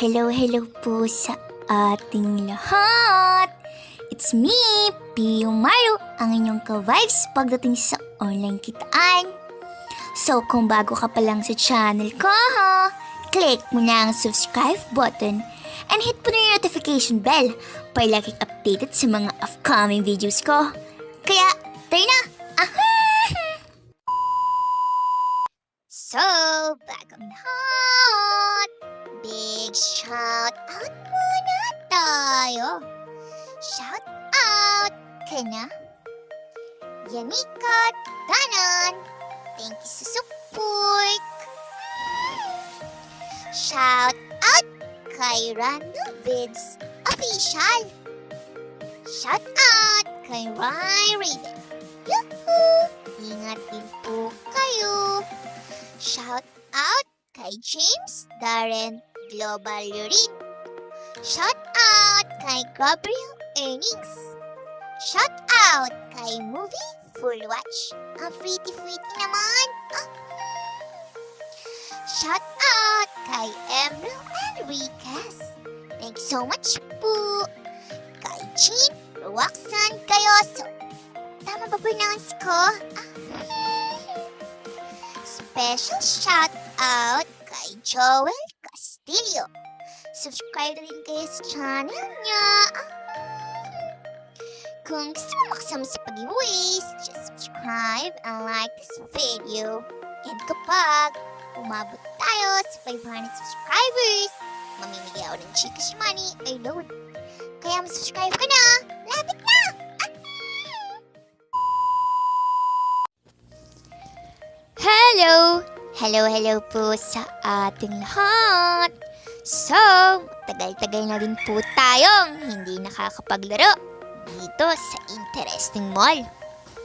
Hello po sa ating lahat! It's me, Pio Maru, ang inyong ka-vibes pagdating sa online kitaan. So kung bago ka pa lang sa channel ko, click mo na ang subscribe button and hit po na yung notification bell para lagi updated sa mga upcoming videos ko. Kaya, try na! So, bagong lahat, big shout out muna tayo. Shout out ka na, Yanika Danan. Thank you sa support. Shout out kay Random Vids Official. Shout out kay Rai Raiden. Yuhuu! Ingat din po kayo. Shout out kay James Darren Global Lurin. Shout out kay Gabriel Earnings. Shout out kay Movie Full Watch. Ang pretty naman. Shout out kay Emerald Enriquez. Thank you so much po. Kay Jean Roxanne Cayoso. Tama ba pronounce ko? Special shout out kay Joel Castillo. Subscribe na rin kayo sa channel niya. Kung gusto mo makasama sa pag-giveaways, just subscribe and like this video. And kapag umabot tayo sa 500 subscribers, mamimigay ako ng Gcash money ay load. Kaya mag-subscribe ka na! Lapit na! Hello po sa ating lahat. So, tagal-tagal na rin po tayong hindi nakakapaglaro dito sa Interestingmall.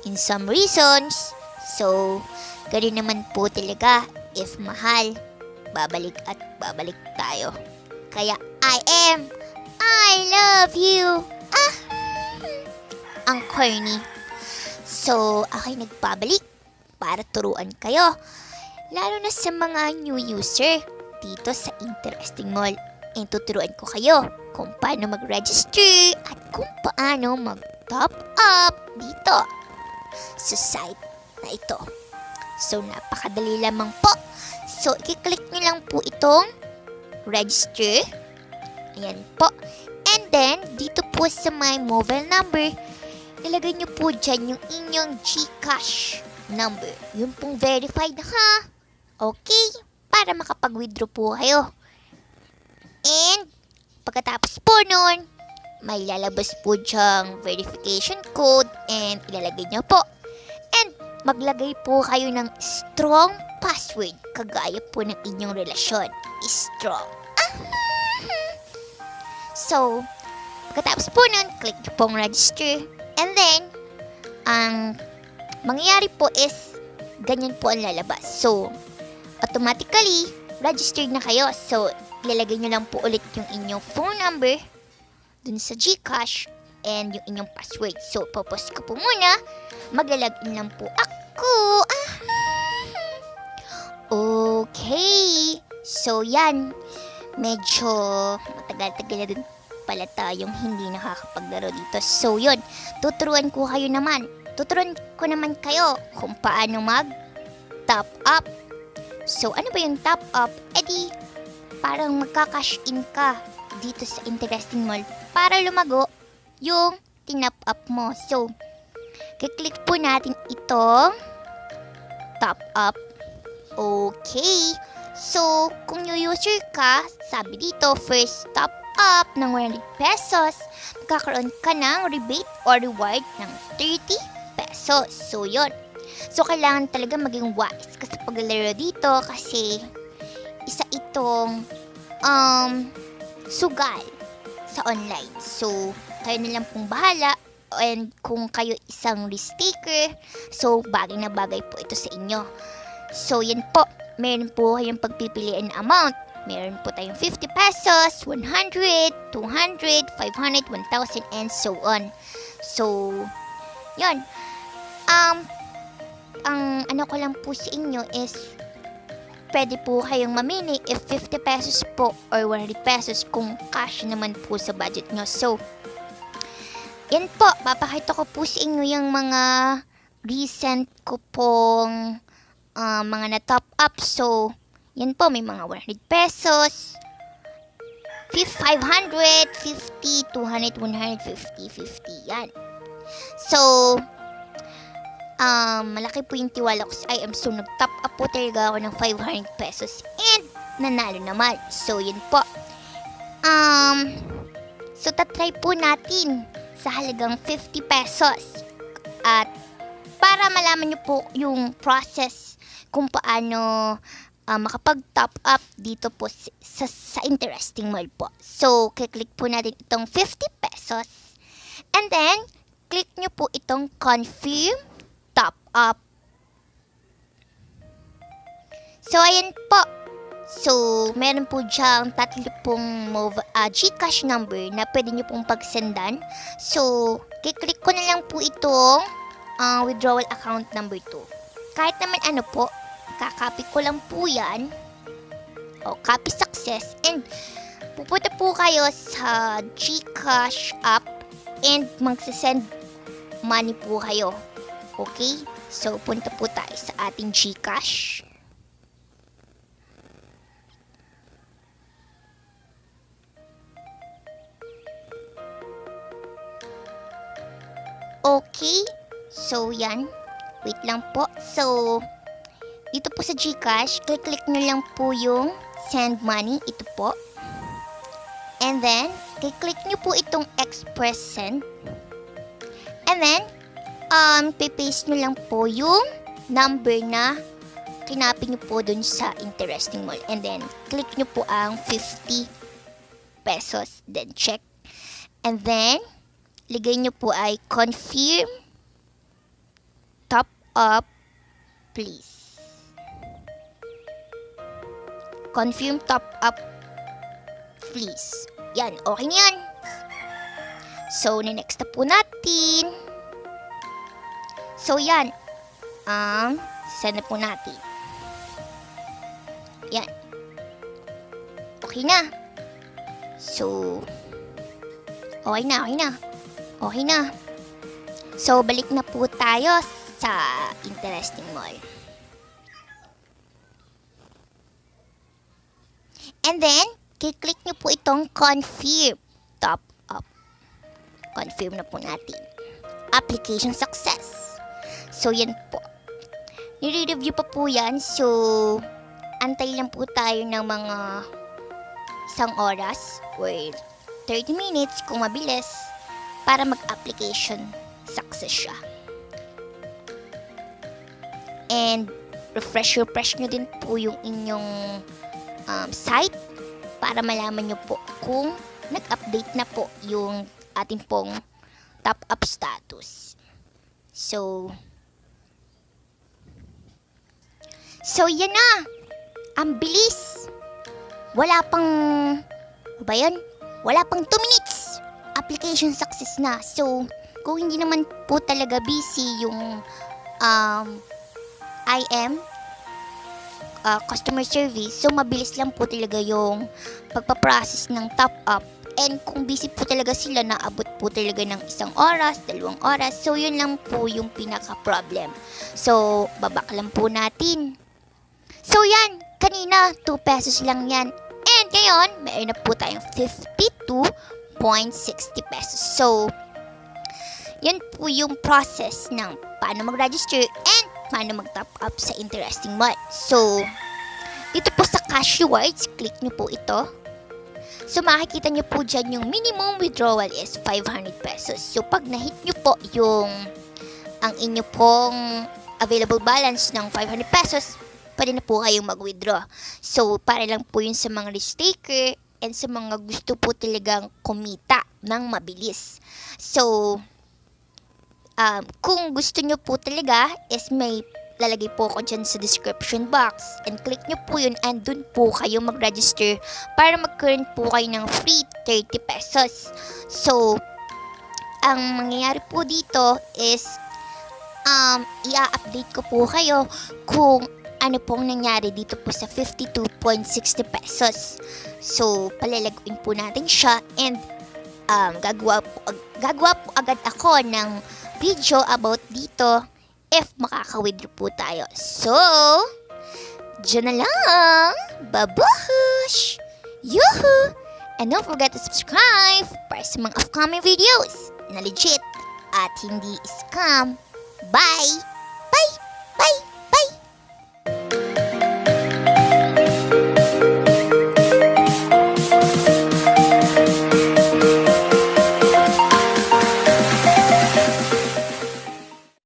In some reasons, so, ganoon naman po talaga if mahal, babalik at babalik tayo. Kaya I love you. Ang corny. So, ako'y nagbabalik para turuan kayo. Lalo na sa mga new user dito sa Interestingmall. And tuturuan ko kayo kung paano mag-register at kung paano mag-top up dito sa site na ito. So, napakadali lamang po. So, i-click nyo lang po itong register. Ayan po. And then, dito po sa my mobile number, ilagay nyo po dyan yung inyong Gcash number. Yung pong verified ha. Okay? Para makapag-withdraw po kayo. And, pagkatapos po nun, may lalabas po dyang verification code and ilalagay nyo po. And, maglagay po kayo ng strong password kagaya po ng inyong relasyon. Strong. So, pagkatapos po nun, click nyo pong register. And then, ang mangyayari po is, ganyan po ang lalabas. So, automatically, registered na kayo. So, ilalagay nyo lang po ulit yung inyong phone number dun sa Gcash and yung inyong password. So, popost ko po muna. Maglalagin lang po ako. Okay. So, yan. Medyo matagal-tagal na din pala tayong hindi nakakapaglaro dito. So, yun. Tuturuan ko naman kayo kung paano mag-top up. So, ano ba yung top up? Edi, parang magka-cash in ka dito sa Interestingmall para lumago yung tinop up mo. So, kiklik po natin itong top up. Okay. So, kung new user ka, sabi dito, first top up ng 100 pesos, magkakaroon ka ng rebate or reward ng 30 pesos. So, yun. So, kailangan talaga maging wise ka sa paglalaro dito kasi isa itong sugal sa online. So, kayo na lang pong bahala. And kung kayo isang risk taker, so bagay na bagay po ito sa inyo. So, yan po. Meron po kayong pagpipilian na amount. Meron po tayong 50 pesos, 100, 200, 500, 1,000, and so on. So, yun. Ang ano ko lang po sa inyo is pwede po kayong mamili if 50 pesos po or 100 pesos kung cash naman po sa budget nyo. So, yan po, papakita ko po sa inyo yung mga recent ko pong mga na-top up. So, yan po, may mga 100 pesos, 500, 50, 200, 150, 50, yan. So, malaki po yung tiwala ko sa IM. So, nag-top up po talaga ako ng 500 pesos and nanalo naman. So, yun po. So, tatry po natin sa halagang 50 pesos. At para malaman nyo po yung process kung paano makapag-top up dito po sa Interestingmall po. So, click po natin itong 50 pesos. And then, click nyo po itong confirm top up. So, ayan po. So, meron po diyang tatlo pong Gcash number na pwede nyo pong pagsendan. So, click ko na lang po itong withdrawal account number 2. Kahit naman ano po, kakopy ko lang po yan. O, copy success. And, pupunta po kayo sa Gcash app and magsasend money po kayo. Okay? So, punta po tayo sa ating Gcash. Okay. So, yan. Wait lang po. So, dito po sa Gcash, click nyo lang po yung send money. Ito po. And then, click nyo po itong express send. And then, paste nyo lang po yung number na kinapin nyo po dun sa Interestingmall. And then, click nyo po ang 50 pesos. Then, check. And then, ligay nyo po ay confirm top up please. Confirm top up please. Yan, okay na yan. So, next na po natin. So, yan. Send na po natin. Yan. Okay na. So, okay na. So, balik na po tayo sa Interestingmall. And then, click nyo po itong confirm top up. Confirm na po natin. Application success. So, yan po. Nire-review pa po yan. So, antay lang po tayo ng mga isang oras or 30 minutes kung mabilis para mag-application success siya. And, refresh nyo din po yung inyong site para malaman nyo po kung nag-update na po yung ating pong top up status. So, yan na. Ang bilis. Wala pang 2 minutes. Application success na. So, kung hindi naman po talaga busy yung IM, customer service, so mabilis lang po talaga yung pagpaprocess ng top up. And kung busy po talaga sila, naabot po talaga ng 1 oras, 2 oras. So, yun lang po yung pinaka-problem. So, babak lang po natin. So, yan. Kanina, 2 pesos lang yan. And ngayon, mayroon na po tayong 52.60 pesos. So, yan po yung process ng paano mag-register and paano mag-top up sa Interestingmall. So, dito po sa cash rewards, click nyo po ito. So, makikita nyo po dyan yung minimum withdrawal is 500 pesos. So, pag na-hit nyo po ang inyo pong available balance ng 500 pesos, pwede na po kayong mag-withdraw. So, para lang po yun sa mga risk taker and sa mga gusto po talagang kumita ng mabilis. So, kung gusto nyo po talaga is may lalagay po ako dyan sa description box. And click nyo po yun and dun po kayo mag-register para magkaroon po kayo ng free 30 pesos. So, ang mangyayari po dito is i-update ko po kayo kung ano pong nangyari dito po sa 52.60 pesos. So, palalaguin po natin siya and gagawa po agad ako ng video about dito if makaka-withdraw po tayo. So, dyan na lang. Babush! Yuhu! And don't forget to subscribe para sa mga upcoming videos na legit at hindi scam. Bye! Bye! Bye!